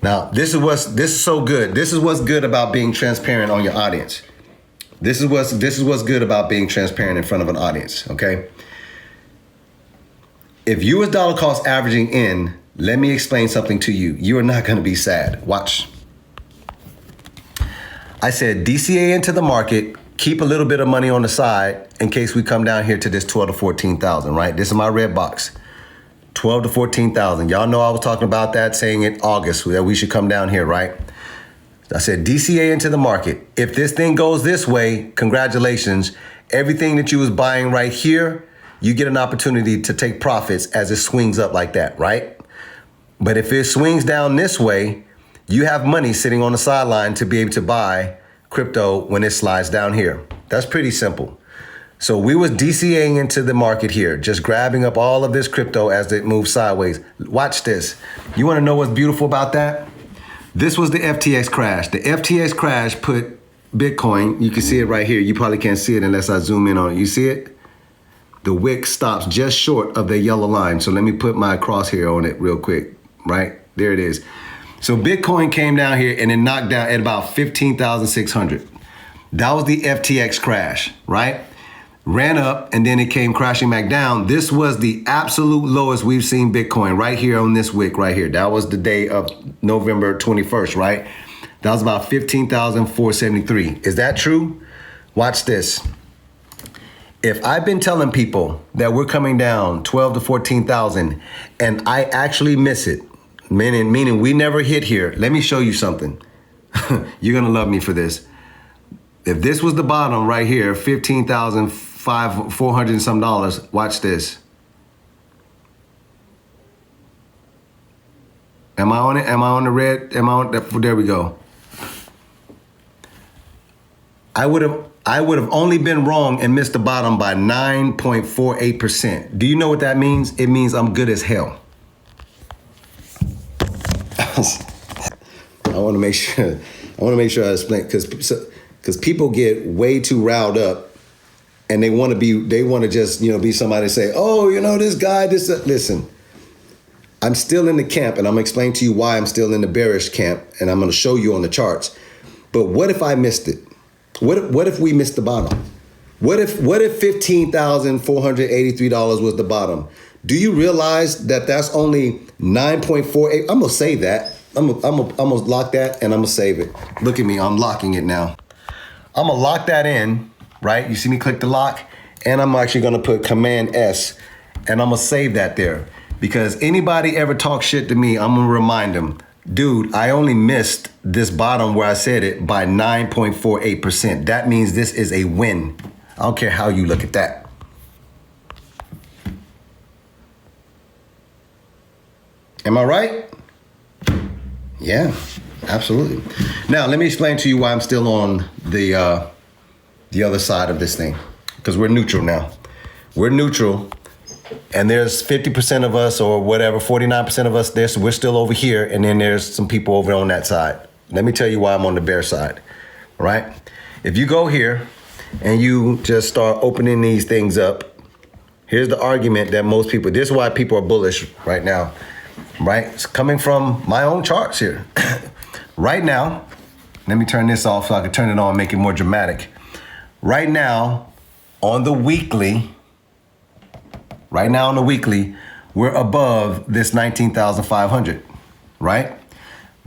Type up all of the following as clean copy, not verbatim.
Now, this is so good. This is what's good about being transparent on your audience. This is what's good about being transparent in front of an audience, okay? If you was dollar cost averaging in, let me explain something to you. You are not going to be sad. Watch. I said DCA into the market, keep a little bit of money on the side in case we come down here to this 12 to 14,000, right? This is my red box. 12 to 14,000. Y'all know I was talking about that, saying in August that we should come down here, right? I said DCA into the market. If this thing goes this way, congratulations. Everything that you was buying right here, you get an opportunity to take profits as it swings up like that, right? But if it swings down this way, you have money sitting on the sideline to be able to buy crypto when it slides down here. That's pretty simple. So we was DCAing into the market here, just grabbing up all of this crypto as it moves sideways. Watch this. You want to know what's beautiful about that? This was the FTX crash. The FTX crash put Bitcoin, you can see it right here. You probably can't see it unless I zoom in on it. You see it? The wick stops just short of the yellow line. So let me put my crosshair on it real quick, right? There it is. So Bitcoin came down here and it knocked down at about 15,600. That was the FTX crash, right? Ran up and then it came crashing back down. This was the absolute lowest we've seen Bitcoin right here on this wick right here. That was the day of November 21st, right? That was about 15,473. Is that true? Watch this. If I've been telling people that we're coming down 12 to 14,000 and I actually miss it, meaning we never hit here, let me show you something. You're gonna love me for this. If this was the bottom right here, 15,400 and some dollars, watch this. Am I on it? Am I on the red? Am I on? There we go. I would have only been wrong and missed the bottom by 9.48%. Do you know what that means? It means I'm good as hell. I want to make sure I explain, because people get way too riled up and they want to just, be somebody say, oh, this guy, listen, I'm still in the camp and I'm going to explain to you why I'm still in the bearish camp and I'm going to show you on the charts. But what if I missed it? What if we missed the bottom? What if $15,483 was the bottom? Do you realize that that's only 9.48? I'm gonna save that. I'm gonna lock that and I'm gonna save it. Look at me, I'm locking it now. I'm gonna lock that in, right? You see me click the lock, and I'm actually gonna put Command S, and I'm gonna save that there. Because anybody ever talk shit to me, I'm gonna remind them, dude, I only missed this bottom where I said it by 9.48%. That means this is a win. I don't care how you look at that. Am I right? Yeah, absolutely. Now, let me explain to you why I'm still on the other side of this thing. Because we're neutral now. We're neutral. And there's 50% of us or whatever, 49% of us there, so we're still over here, and then there's some people over on that side. Let me tell you why I'm on the bear side, right? If you go here and you just start opening these things up, here's the argument that most people, this is why people are bullish right now, right? It's coming from my own charts here. Right now, let me turn this off so I can turn it on and make it more dramatic. Right now, on the weekly, we're above this 19,500, right?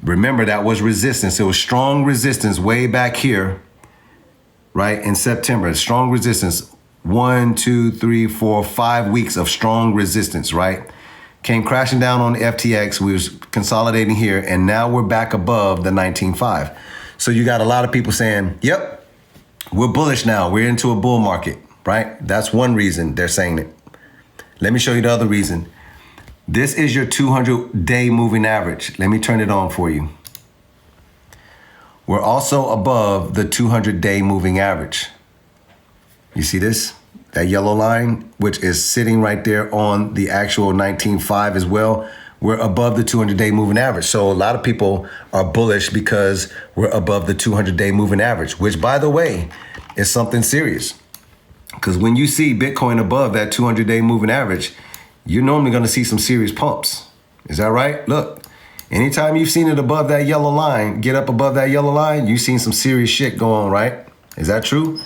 Remember, that was resistance. It was strong resistance way back here, right? In September, strong resistance. 1, 2, 3, 4, 5 weeks of strong resistance, right? Came crashing down on the FTX. We was consolidating here, and now we're back above the 19.5. So you got a lot of people saying, yep, we're bullish now. We're into a bull market, right? That's one reason they're saying it. Let me show you the other reason. This is your 200-day moving average. Let me turn it on for you. We're also above the 200-day moving average. You see this? That yellow line, which is sitting right there on the actual 19.5 as well. We're above the 200-day moving average. So a lot of people are bullish because we're above the 200-day moving average, which, by the way, is something serious. Because when you see Bitcoin above that 200-day moving average, you're normally going to see some serious pumps. Is that right? Look, Anytime you've seen it above that yellow line, get up above that yellow line, you've seen some serious shit go on, right? Is that true?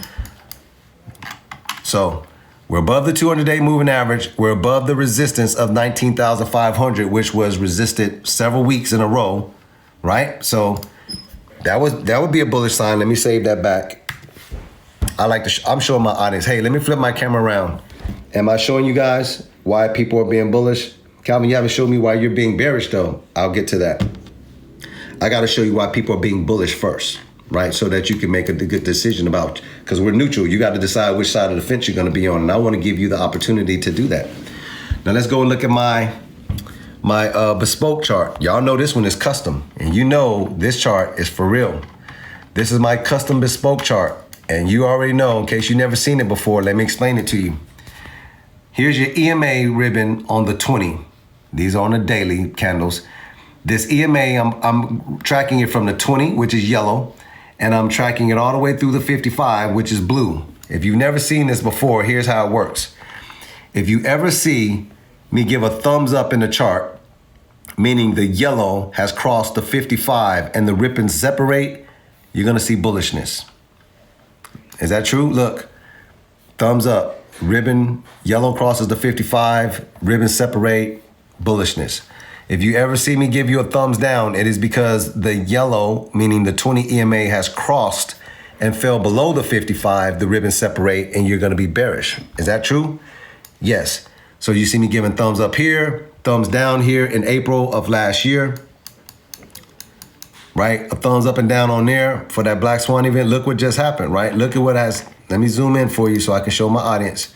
So we're above the 200-day moving average. We're above the resistance of 19,500, which was resisted several weeks in a row, right? So that would be a bullish sign. Let me save that back. I'm showing my audience. Hey, let me flip my camera around. Am I showing you guys why people are being bullish? Calvin, you haven't showed me why you're being bearish though. I'll get to that. I got to show you why people are being bullish first, right? So that you can make a good decision about, because we're neutral. You got to decide which side of the fence you're going to be on. And I want to give you the opportunity to do that. Now let's go and look at my bespoke chart. Y'all know this one is custom, and you know this chart is for real. This is my custom bespoke chart, and you already know, in case you've never seen it before, let me explain it to you. Here's your EMA ribbon on the 20. These are on the daily candles. This EMA, I'm tracking it from the 20, which is yellow, and I'm tracking it all the way through the 55, which is blue. If you've never seen this before, here's how it works. If you ever see me give a thumbs up in the chart, meaning the yellow has crossed the 55 and the ribbons separate, you're gonna see bullishness. Is that true? Look, thumbs up, ribbon, yellow crosses the 55, ribbons separate, bullishness. If you ever see me give you a thumbs down, it is because the yellow, meaning the 20 EMA, has crossed and fell below the 55, the ribbons separate, and you're gonna be bearish. Is that true? Yes. So you see me giving thumbs up here, thumbs down here in April of last year, right? A thumbs up and down on there for that Black Swan event. Look what just happened, right? Look at what has, let me zoom in for you so I can show my audience.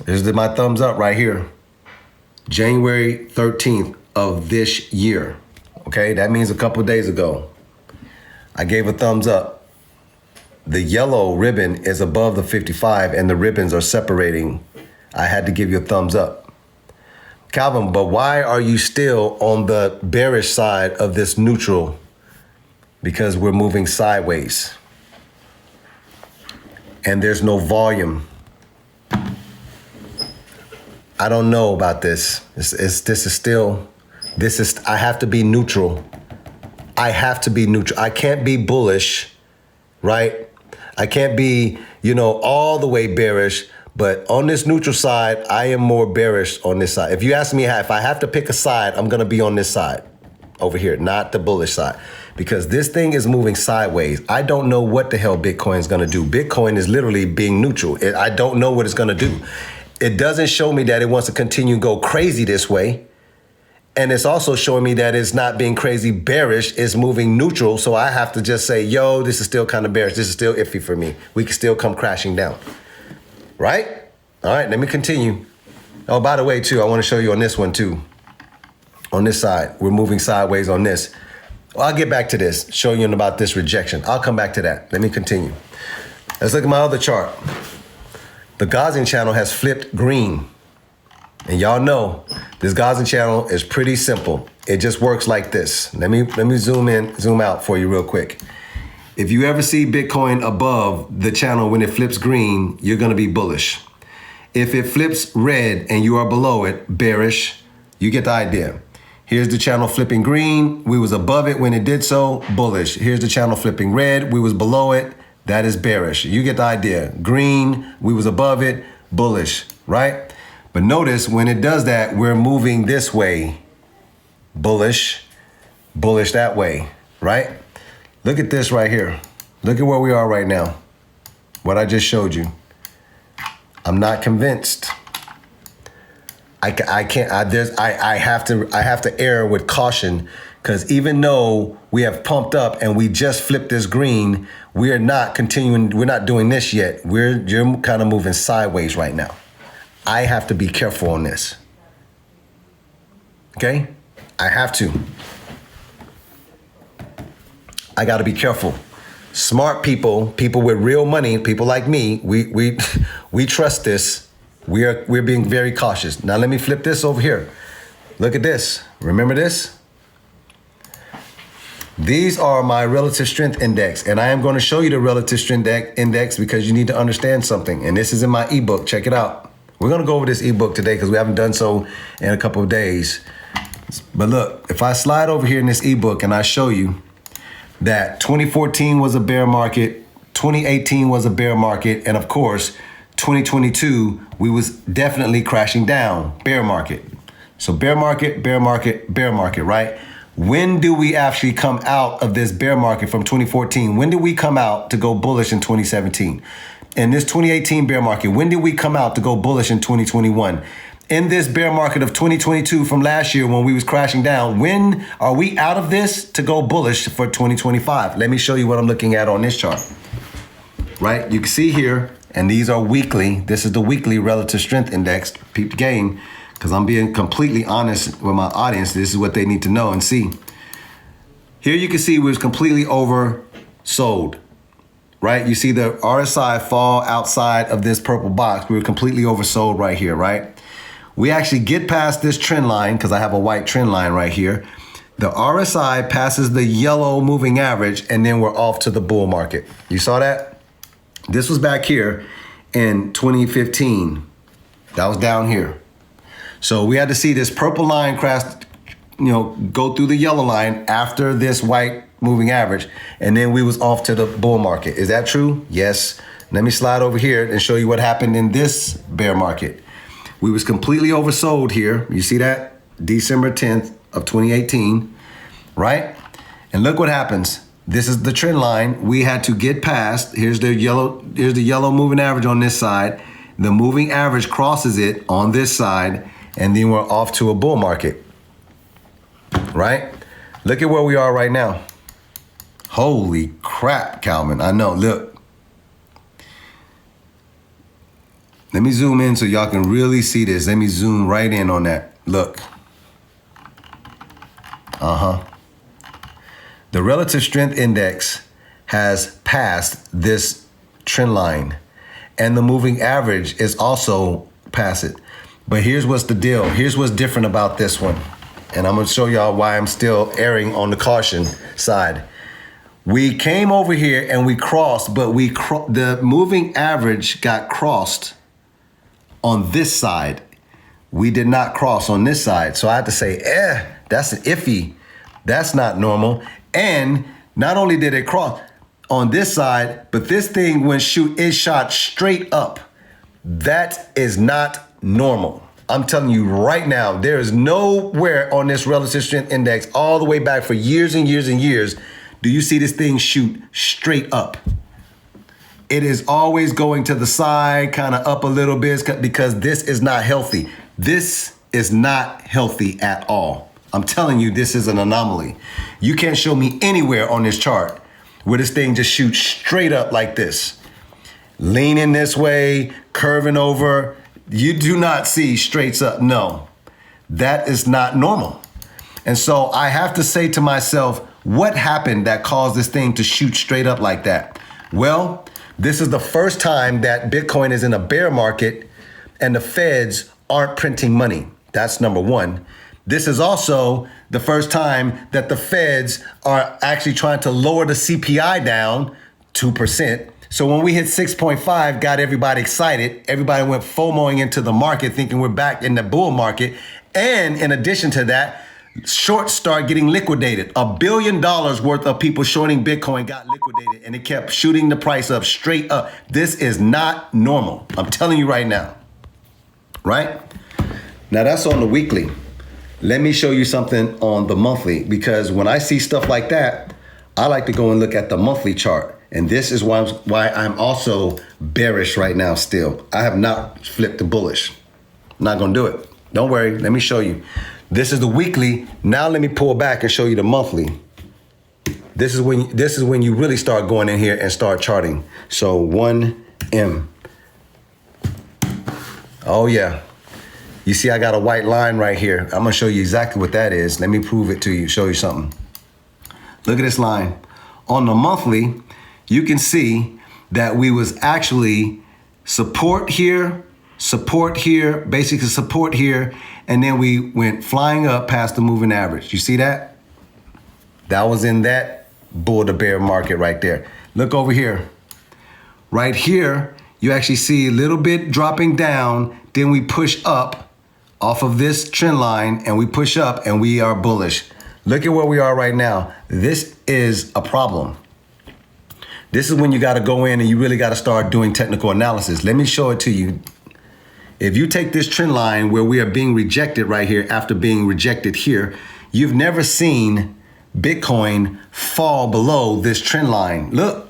This is my thumbs up right here. January 13th of this year. Okay, that means a couple of days ago. I gave a thumbs up. The yellow ribbon is above the 55 and the ribbons are separating. I had to give you a thumbs up. Calvin, but why are you still on the bearish side of this neutral? Because we're moving sideways. And there's no volume. I don't know about this. I have to be neutral. I have to be neutral. I can't be bullish, right? I can't be, all the way bearish, but on this neutral side, I am more bearish on this side. If you ask me if I have to pick a side, I'm gonna be on this side over here, not the bullish side, because this thing is moving sideways. I don't know what the hell Bitcoin is gonna do. Bitcoin is literally being neutral. I don't know what it's gonna do. It doesn't show me that it wants to continue to go crazy this way. And it's also showing me that it's not being crazy bearish, it's moving neutral. So I have to just say, yo, this is still kind of bearish. This is still iffy for me. We can still come crashing down, right? All right, let me continue. Oh, by the way, too, I want to show you on this one, too. On this side, we're moving sideways on this. Well, I'll get back to this, show you about this rejection. I'll come back to that. Let me continue. Let's look at my other chart. The Gaussian channel has flipped green. And y'all know this Gaussian channel is pretty simple. It just works like this. Let me zoom out for you real quick. If you ever see Bitcoin above the channel when it flips green, you're gonna be bullish. If it flips red and you are below it, bearish, you get the idea. Here's the channel flipping green. We was above it when it did so, bullish. Here's the channel flipping red. We was below it. That is bearish. You get the idea. Green, we was above it, bullish, right? But notice when it does that, we're moving this way, bullish that way, right? Look at this right here. Look at where we are right now. What I just showed you. I'm not convinced. I have to err with caution, because even though we have pumped up and we just flipped this green, we're not doing this yet. You're kind of moving sideways right now. I have to be careful on this. Okay? I have to. I got to be careful. Smart people with real money, people like me, we trust this. We're being very cautious. Now let me flip this over here. Look at this. Remember this? These are my relative strength index, and I am going to show you the relative strength index because you need to understand something. And this is in my ebook. Check it out. We're going to go over this ebook today because we haven't done so in a couple of days. But look, if I slide over here in this ebook and I show you that 2014 was a bear market, 2018 was a bear market, and of course, 2022, we was definitely crashing down, bear market. So bear market, bear market, bear market, right? When do we actually come out of this bear market from 2014? When did we come out to go bullish in 2017? In this 2018 bear market, when did we come out to go bullish in 2021? In this bear market of 2022 from last year when we was crashing down, when are we out of this to go bullish for 2025? Let me show you what I'm looking at on this chart. Right, you can see here, and these are weekly. This is the weekly relative strength index. Peep the game, because I'm being completely honest with my audience. This is what they need to know and see. Here you can see we was completely oversold, right? You see the RSI fall outside of this purple box. We were completely oversold right here, right? We actually get past this trend line, because I have a white trend line right here. The RSI passes the yellow moving average, and then we're off to the bull market. You saw that? This was back here in 2015. That was down here. So we had to see this purple line crash, go through the yellow line after this white moving average, and then we was off to the bull market. Is that true? Yes. Let me slide over here and show you what happened in this bear market. We was completely oversold here. You see that? December 10th of 2018, right? And look what happens. This is the trend line we had to get past. Here's the yellow moving average on this side. The moving average crosses it on this side, and then we're off to a bull market, right? Look at where we are right now. Holy crap, Calvin. I know, look. Let me zoom in so y'all can really see this. Let me zoom right in on that. Look. The relative strength index has passed this trend line, and the moving average is also past it. But here's what's the deal. Here's what's different about this one. And I'm gonna show y'all why I'm still erring on the caution side. We came over here and we crossed, but the moving average got crossed on this side. We did not cross on this side. So I had to say, that's an iffy. That's not normal. And not only did it cross on this side, but this thing it shot straight up. That is not normal. I'm telling you right now, there is nowhere on this relative strength index all the way back for years and years and years do you see this thing shoot straight up. It is always going to the side, kind of up a little bit, because this is not healthy. This is not healthy at all. I'm telling you, this is an anomaly. You can't show me anywhere on this chart where this thing just shoots straight up like this. Leaning this way, curving over. You do not see straights up. No, that is not normal. And so I have to say to myself, what happened that caused this thing to shoot straight up like that? Well, this is the first time that Bitcoin is in a bear market and the feds aren't printing money. That's number one. This is also the first time that the feds are actually trying to lower the CPI down 2%. So when we hit 6.5, got everybody excited. Everybody went FOMOing into the market thinking we're back in the bull market. And in addition to that, shorts start getting liquidated. $1 billion worth of people shorting Bitcoin got liquidated, and it kept shooting the price up straight up. This is not normal. I'm telling you right now. Right? Now that's on the weekly. Let me show you something on the monthly, because when I see stuff like that, I like to go and look at the monthly chart. And this is why I'm also bearish right now still. I have not flipped to bullish. I'm not gonna do it. Don't worry, let me show you. This is the weekly. Now let me pull back and show you the monthly. This is when you really start going in here and start charting. So 1M. Oh yeah. You see I got a white line right here. I'm gonna show you exactly what that is. Let me prove it to you, show you something. Look at this line. On the monthly, you can see that we was actually support here, basically support here, and then we went flying up past the moving average. You see that? That was in that bull to bear market right there. Look over here. Right here, you actually see a little bit dropping down, then we push up off of this trend line and we push up and we are bullish. Look at where we are right now. This is a problem. This is when you got to go in and you really got to start doing technical analysis. Let me show it to you. If you take this trend line where we are being rejected right here after being rejected here, you've never seen Bitcoin fall below this trend line. Look,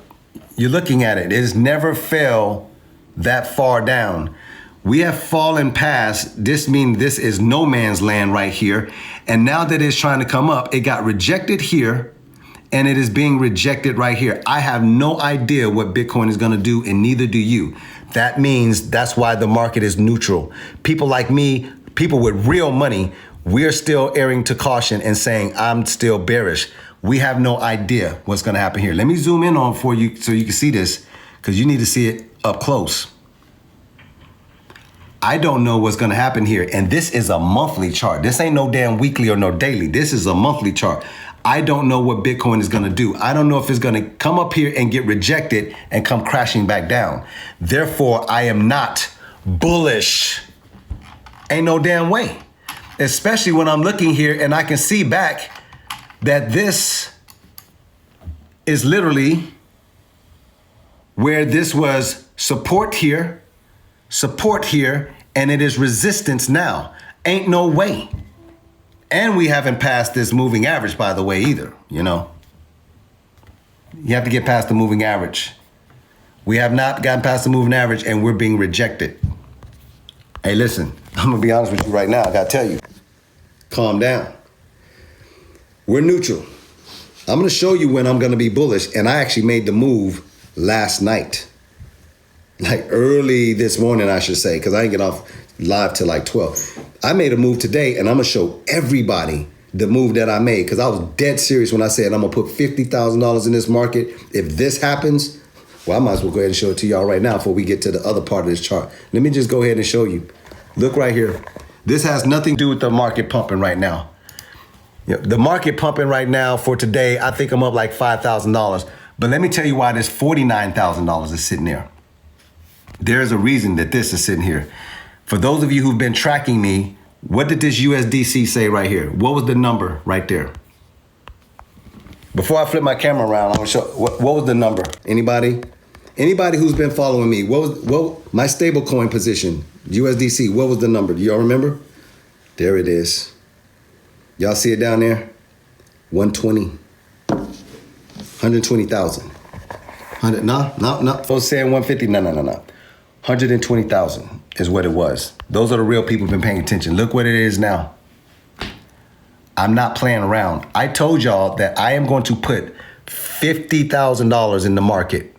you're looking at it. It has never fell that far down. We have fallen past, this means this is no man's land right here. And now that it's trying to come up, it got rejected here and it is being rejected right here. I have no idea what Bitcoin is gonna do and neither do you. That means that's why the market is neutral. People like me, people with real money, we're still erring to caution and saying, I'm still bearish. We have no idea what's gonna happen here. Let me zoom in on for you so you can see this because you need to see it up close. I don't know what's gonna happen here. And this is a monthly chart. This ain't no damn weekly or no daily. This is a monthly chart. I don't know what Bitcoin is gonna do. I don't know if it's gonna come up here and get rejected and come crashing back down. Therefore, I am not bullish. Ain't no damn way. Especially when I'm looking here and I can see back that this is literally where this was support here, and it is resistance now. Ain't no way. And we haven't passed this moving average, by the way, either, you know. You have to get past the moving average. We have not gotten past the moving average and we're being rejected. Hey, listen, I'm gonna be honest with you right now. I gotta tell you, calm down. We're neutral. I'm gonna show you when I'm gonna be bullish, and I actually made the move last night. Like early this morning, I should say, because I didn't get off live till like 12. I made a move today, and I'm gonna show everybody the move that I made, because I was dead serious when I said I'm gonna put $50,000 in this market. If this happens, well, I might as well go ahead and show it to y'all right now before we get to the other part of this chart. Let me just go ahead and show you. Look right here. This has nothing to do with the market pumping right now. The market pumping right now for today, I think I'm up like $5,000. But let me tell you why this $49,000 is sitting there. There's a reason that this is sitting here. For those of you who've been tracking me, what did this USDC say right here? What was the number right there? Before I flip my camera around, I'm gonna show, what was the number? Anybody? Anybody who's been following me, what my stable coin position, USDC, what was the number? Do y'all remember? There it is. Y'all see it down there? 120. 120,000. No. I was saying 150. No. 120,000 is what it was. Those are the real people who've been paying attention. Look what it is now. I'm not playing around. I told y'all that I am going to put $50,000 in the market.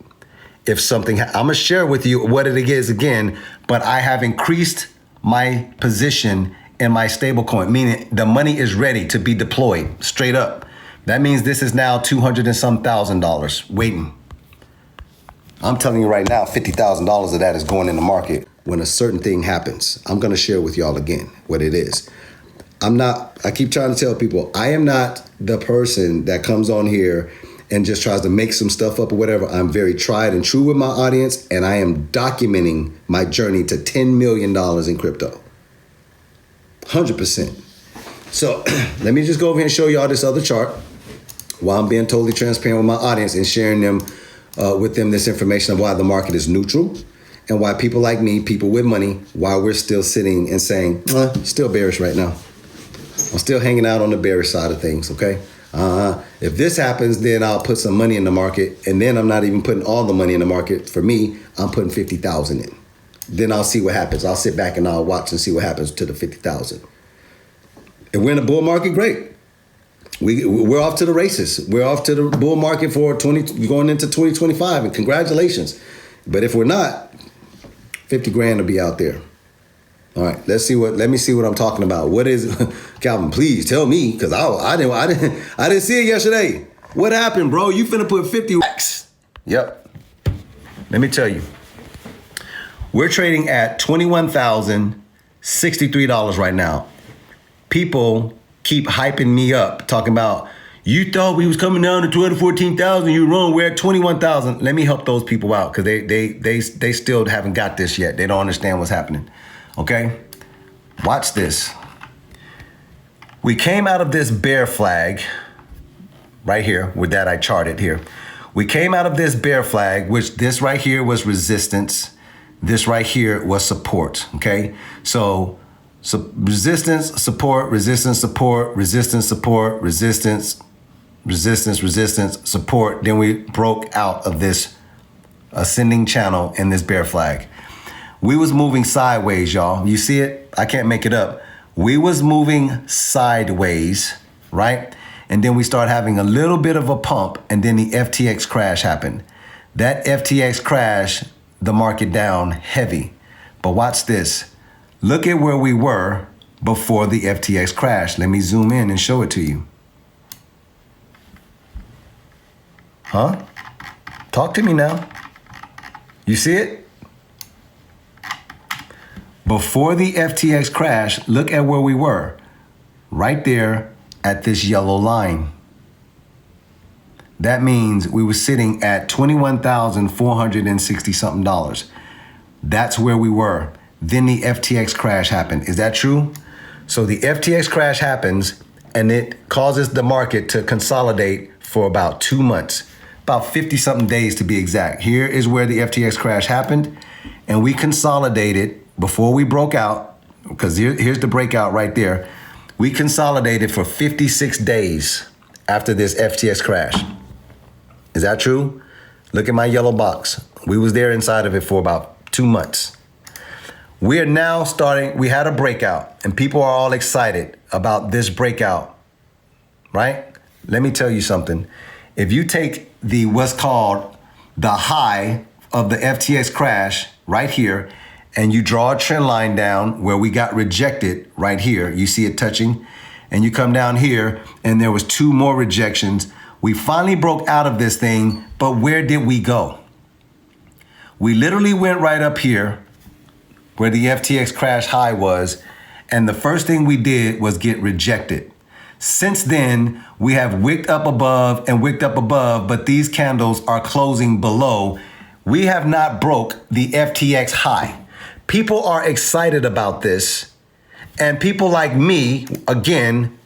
If something, I'm gonna share with you what it is again, but I have increased my position in my stable coin, meaning the money is ready to be deployed straight up. That means this is now $200 and some thousand waiting. I'm telling you right now, $50,000 of that is going in the market when a certain thing happens. I'm gonna share with y'all again what it is. I keep trying to tell people, I am not the person that comes on here and just tries to make some stuff up or whatever. I'm very tried and true with my audience, and I am documenting my journey to $10 million in crypto. 100%. So let me just go over here and show y'all this other chart while I'm being totally transparent with my audience and sharing them with them this information of why the market is neutral and why people like me, people with money, why we're still sitting and saying, still bearish right now. I'm still hanging out on the bearish side of things, okay? If this happens, then I'll put some money in the market, and then I'm not even putting all the money in the market. For me, I'm putting 50,000 in. Then I'll see what happens. I'll sit back and I'll watch and see what happens to the 50,000. If we're in a bull market, great. We're off to the races. We're off to the bull market for going into 2025, and congratulations. But if we're not, 50 grand will be out there. All right, let me see what I'm talking about. What is, Calvin, please tell me, because I didn't see it yesterday. What happened, bro? You finna put 50 racks. Yep. Let me tell you. We're trading at $21,063 right now. People keep hyping me up, talking about, you thought we was coming down to 12 to 14,000, you wrong, we're at 21,000. Let me help those people out, because they still haven't got this yet. They don't understand what's happening. Okay? Watch this. We came out of this bear flag right here with that I charted here. We came out of this bear flag, which this right here was resistance. This right here was support, okay? So resistance, support, resistance, support, resistance, support, resistance, resistance, resistance, support. Then we broke out of this ascending channel in this bear flag. We was moving sideways, y'all. You see it? I can't make it up. We was moving sideways, right? And then we start having a little bit of a pump, and then the FTX crash happened. That FTX crash, the market down heavy. But watch this. Look at where we were before the FTX crash. Let me zoom in and show it to you. Huh? Talk to me now. You see it? Before the FTX crash, look at where we were. Right there at this yellow line. That means we were sitting at $21,460 something. That's where we were. Then the FTX crash happened. Is that true? So the FTX crash happens and it causes the market to consolidate for about 2 months, about 50 something days to be exact. Here is where the FTX crash happened, and we consolidated before we broke out, because here's the breakout right there. We consolidated for 56 days after this FTX crash. Is that true? Look at my yellow box. We was there inside of it for about 2 months. We are now starting, we had a breakout, and people are all excited about this breakout, right? Let me tell you something. If you take the what's called the high of the FTX crash right here, and you draw a trend line down where we got rejected right here, you see it touching, and you come down here, and there was 2 more rejections. We finally broke out of this thing, but where did we go? We literally went right up here where the FTX crash high was, and the first thing we did was get rejected. Since then, we have wicked up above and wicked up above, but these candles are closing below. We have not broke the FTX high. People are excited about this, and people like me, again,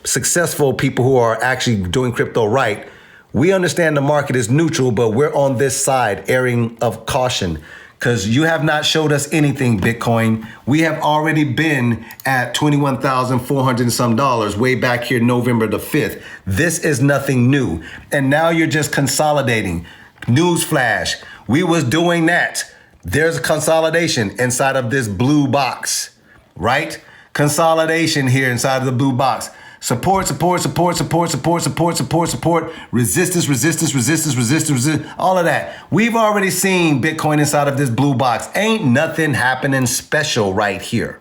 successful people who are actually doing crypto right, we understand the market is neutral, but we're on this side, erring of caution, because you have not showed us anything, Bitcoin. We have already been at $21,400 and some way back here, November the 5th. This is nothing new. And now you're just consolidating. Newsflash, we was doing that. There's a consolidation inside of this blue box, right? Consolidation here inside of the blue box. Support, support, support, support, support, support, support, support, resistance, resistance, resistance, resistance, resistance, all of that. We've already seen Bitcoin inside of this blue box. Ain't nothing happening special right here.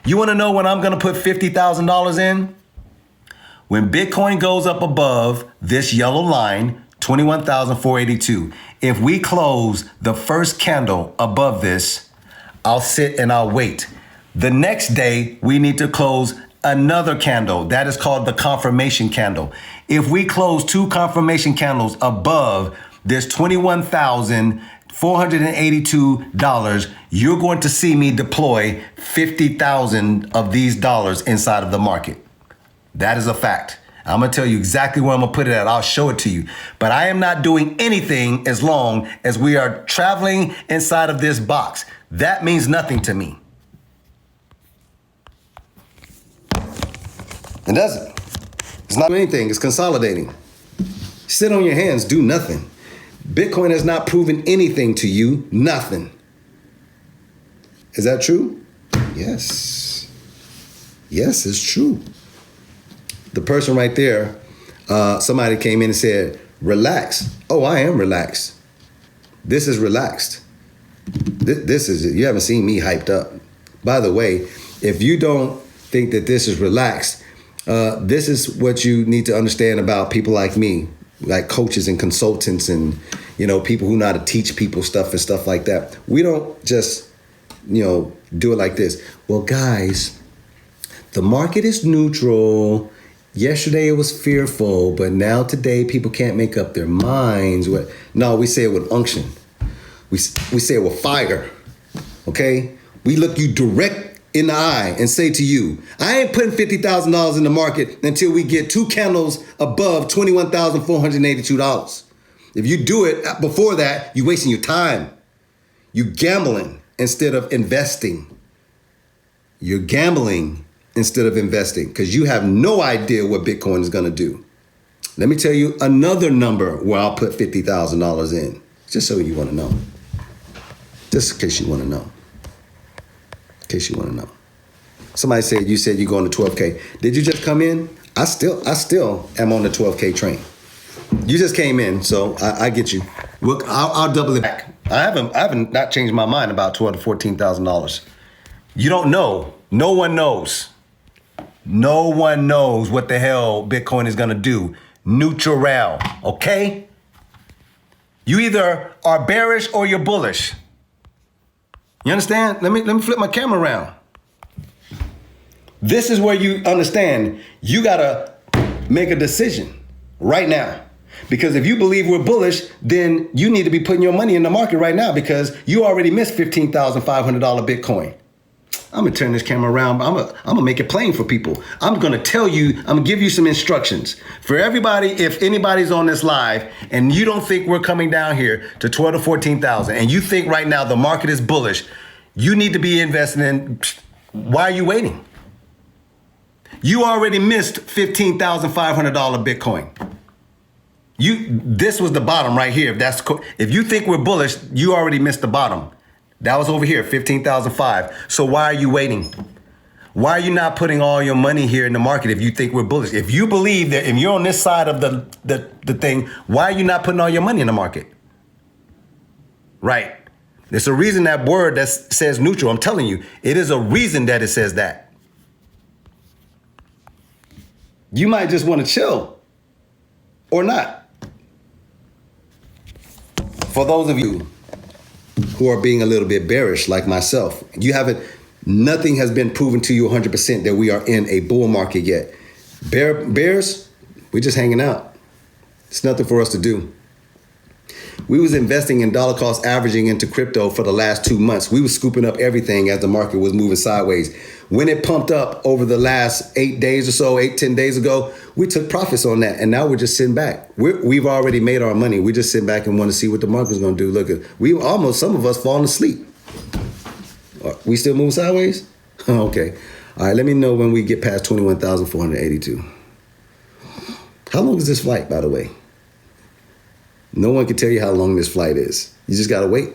You want to know when I'm going to put $50,000 in? When Bitcoin goes up above this yellow line, 21,482. If we close the first candle above this, I'll sit and I'll wait. The next day, we need to close another candle. That is called the confirmation candle. If we close 2 confirmation candles above this $21,482, you're going to see me deploy 50,000 of these dollars inside of the market. That is a fact. I'm going to tell you exactly where I'm going to put it at. I'll show it to you. But I am not doing anything as long as we are traveling inside of this box. That means nothing to me. It doesn't. It's not anything. It's consolidating. Sit on your hands, do nothing. Bitcoin has not proven anything to you. Nothing. Is that true? Yes. Yes, it's true. The person right there, somebody came in and said, relax. Oh, I am relaxed. This is relaxed. This is it. You haven't seen me hyped up. By the way, if you don't think that this is relaxed, this is what you need to understand about people like me, like coaches and consultants and, people who know how to teach people stuff and stuff like that. We don't just, do it like this. Well, guys, the market is neutral. Yesterday it was fearful, but now today people can't make up their minds. No, we say it with unction. We say it with fire, okay? We look you direct in the eye and say to you, I ain't putting $50,000 in the market until we get 2 candles above $21,482. If you do it before that, you're wasting your time. You're gambling instead of investing. You're gambling instead of investing because you have no idea what Bitcoin is going to do. Let me tell you another number where I'll put $50,000 in, just so you want to know. Just in case you want to know. In case you want to know. Somebody said, you said you're going to 12K. Did you just come in? I still am on the 12K train. You just came in, so I get you. Look, I'll double it back. I haven't not changed my mind about $12,000 to $14,000. You don't know. No one knows. No one knows what the hell Bitcoin is gonna do. Neutral, okay? You either are bearish or you're bullish. You understand? Let me flip my camera around. This is where you understand you gotta make a decision right now. Because if you believe we're bullish, then you need to be putting your money in the market right now because you already missed $15,500 Bitcoin. I'm gonna turn this camera around. I'm gonna make it plain for people. I'm gonna tell you, I'm gonna give you some instructions. For everybody, if anybody's on this live and you don't think we're coming down here to 12 to 14,000 and you think right now the market is bullish, you need to be investing in, why are you waiting? You already missed $15,500 Bitcoin. This was the bottom right here. If you think we're bullish, you already missed the bottom. That was over here, 15,005. So why are you waiting? Why are you not putting all your money here in the market if you think we're bullish? If you believe that, if you're on this side of the thing, why are you not putting all your money in the market? Right. There's a reason that word that says neutral. I'm telling you, it is a reason that it says that. You might just want to chill or not. For those of you who are being a little bit bearish like myself, nothing has been proven to you 100% that we are in a bull market yet. Bears, we're just hanging out. It's nothing for us to do. We was investing in dollar cost averaging into crypto for the last 2 months. We was scooping up everything as the market was moving sideways. When it pumped up over the last 8 days or so, 10 days ago, we took profits on that. And now we're just sitting back. We've already made our money. We just sit back and want to see what the market's going to do. Look, some of us falling asleep. We still moving sideways? Okay. All right, let me know when we get past 21,482. How long is this flight, by the way? No one can tell you how long this flight is. You just got to wait.